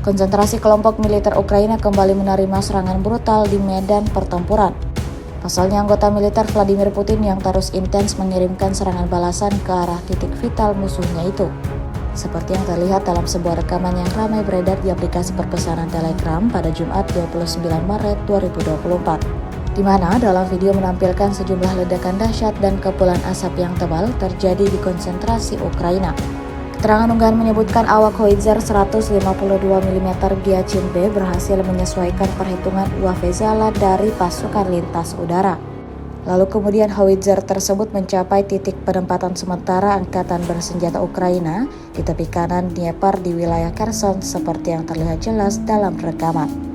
konsentrasi kelompok militer Ukraina kembali menerima serangan brutal di medan pertempuran. Pasalnya anggota militer Vladimir Putin yang terus intens mengirimkan serangan balasan ke arah titik vital musuhnya itu. Seperti yang terlihat dalam sebuah rekaman yang ramai beredar di aplikasi perpesanan Telegram pada Jumat 29 Maret 2024. Di mana dalam video menampilkan sejumlah ledakan dahsyat dan kepulan asap yang tebal terjadi di konsentrasi Ukraina. Keterangan unggahan menyebutkan awak Howitzer 152 mm Giachin B berhasil menyesuaikan perhitungan UAV Zala dari pasukan lintas udara. Lalu kemudian Howitzer tersebut mencapai titik penempatan sementara Angkatan Bersenjata Ukraina di tepi kanan Dnieper di wilayah Kherson seperti yang terlihat jelas dalam rekaman.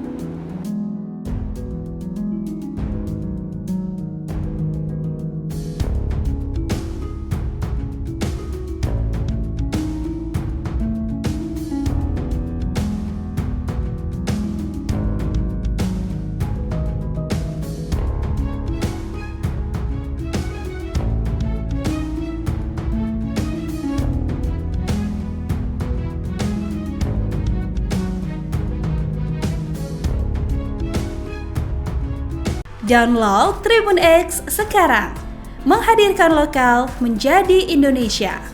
Download Tribun X sekarang, menghadirkan lokal menjadi Indonesia.